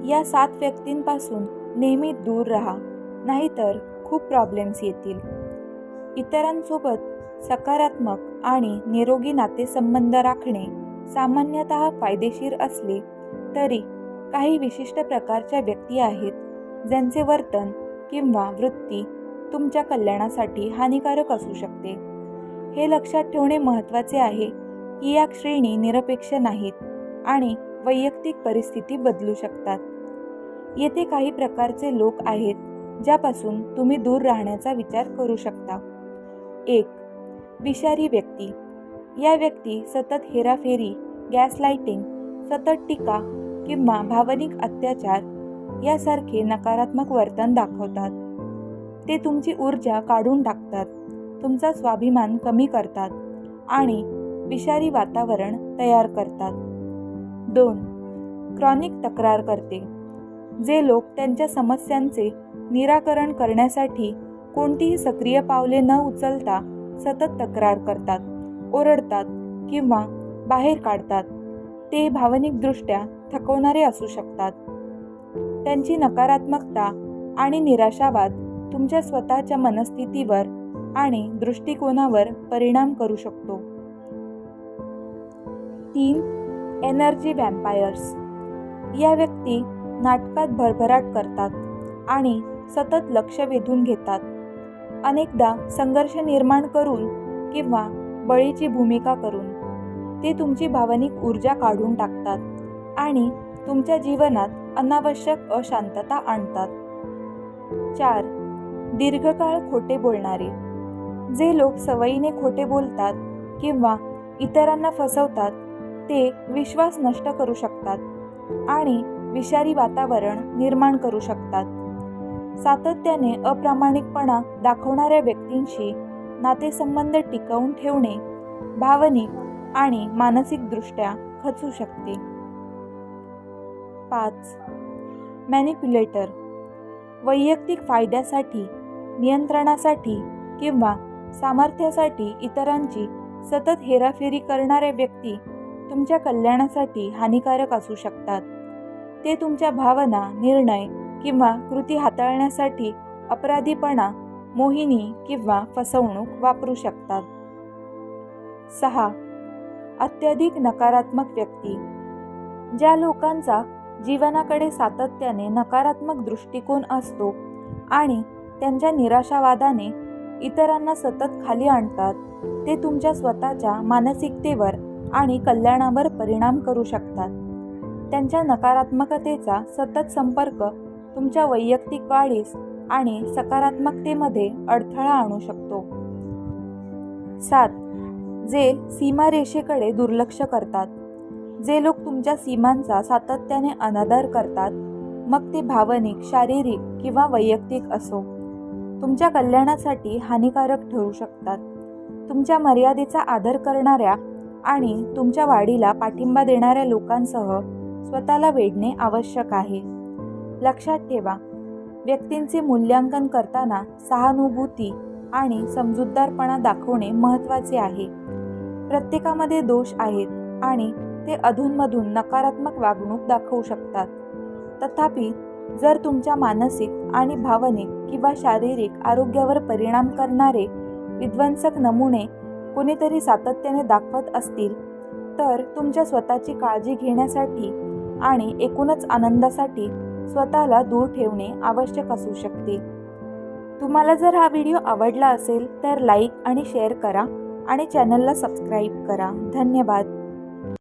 या 7 व्यक्तींपासून नेहमी दूर राहा, नाहीतर खूप प्रॉब्लेम्स येतील. इतरांसोबत सकारात्मक आणि निरोगी नातेसंबंध राखणे सामान्यतः फायदेशीर असले तरी काही विशिष्ट प्रकारच्या व्यक्ती आहेत ज्यांचे वर्तन किंवा वृत्ती तुमच्या कल्याणासाठी हानिकारक असू शकते. हे लक्षात ठेवणे महत्त्वाचे आहे की या श्रेणी निरपेक्ष नाहीत आणि वैयक्तिक परिस्थिती बदलू शकतात. येथे काही प्रकारचे लोक आहेत ज्यापासून तुम्ही दूर राहण्याचा विचार करू शकता. 1. विषारी व्यक्ती. या व्यक्ती सतत हेराफेरी, गॅसलाइटिंग, सतत टीका किंवा भावनिक अत्याचार यासारखे नकारात्मक वर्तन दाखवतात. ते तुमची ऊर्जा काढून टाकतात, तुमचा स्वाभिमान कमी करतात आणि विषारी वातावरण तयार करतात. 2. क्रॉनिक तक्रार करते. जे लोक त्यांच्या समस्यांचे निराकरण करण्यासाठी कोणतीही सक्रिय पावले न उचलता सतत तक्रार करतात, ओरडतात किंवा बाहेर काढतात, ते भावनिकदृष्ट्या थकवणारे असू शकतात. त्यांची नकारात्मकता आणि निराशावाद तुमच्या स्वतःच्या मनस्थितीवर आणि दृष्टिकोनावर परिणाम करू शकतो. 3. एनर्जी व्हॅम्पायर्स. या व्यक्ती नाटकात भरभराट करतात आणि सतत लक्ष वेधून घेतात. अनेकदा संघर्ष निर्माण करून किंवा बळीची भूमिका करून ते तुमची भावनिक ऊर्जा काढून टाकतात आणि तुमच्या जीवनात अनावश्यक अशांतता आणतात. 4. दीर्घकाळ खोटे बोलणारे. जे लोक सवयीने खोटे बोलतात किंवा इतरांना फसवतात ते विश्वास नष्ट करू शकतात आणि विषारी वातावरण निर्माण करू शकतात. सातत्याने अप्रामाणिकपणा दाखवणाऱ्या व्यक्तींशी नातेसंबंध टिकवून ठेवणे भावनिक आणि मानसिकदृष्ट्या खचू शकते. 5. मॅनिप्युलेटर. वैयक्तिक फायद्यासाठी, नियंत्रणासाठी किंवा सामर्थ्यासाठी इतरांची सतत हेराफेरी करणाऱ्या व्यक्ती तुमच्या कल्याणासाठी हानिकारक असू शकतात. ते तुमच्या भावना, निर्णय किंवा कृती हाताळण्यासाठी अपराधीपणा, मोहिनी किंवा फसवणूक वापरू शकतात. 6. अत्यधिक नकारात्मक व्यक्ती. ज्या लोकांचा जीवनाकडे सातत्याने नकारात्मक दृष्टिकोन असतो आणि त्यांच्या निराशावादाने इतरांना सतत खाली आणतात, ते तुमच्या स्वतःच्या मानसिकतेवर आणि कल्याणावर परिणाम करू शकतात. त्यांच्या नकारात्मकतेचा सतत संपर्क तुमच्या वैयक्तिक वाढीस आणि सकारात्मकतेमध्ये अडथळा आणू शकतो. 7. जे सीमारेषेकडे दुर्लक्ष करतात. जे लोक तुमच्या सीमांचा सातत्याने अनादर करतात, मग ते भावनिक, शारीरिक किंवा वैयक्तिक असो, तुमच्या कल्याणासाठी हानिकारक ठरू शकतात. तुमच्या मर्यादेचा आदर करणाऱ्या आणि तुमच्या वाढीला पाठिंबा देणाऱ्या लोकांसह स्वतःला वेढणे आवश्यक आहे. लक्षात ठेवा, व्यक्तींचे मूल्यांकन करताना सहानुभूती आणि समजूतदारपणा दाखवणे महत्त्वाचे आहे. प्रत्येकामध्ये दोष आहेत आणि ते अधूनमधून नकारात्मक वागणूक दाखवू शकतात. तथापि, जर तुमच्या मानसिक आणि भावनिक किंवा शारीरिक आरोग्यावर परिणाम करणारे विध्वंसक नमुने कोणीतरी सातत्याने दाखवत असतील, तर तुमच्या स्वतःची काळजी घेण्यासाठी आणि एकूणच आनंदासाठी स्वतःला दूर ठेवणे आवश्यक असू शकते. तुम्हाला जर हा व्हिडिओ आवडला असेल तर लाईक आणि शेअर करा आणि चॅनलला सबस्क्राईब करा. धन्यवाद.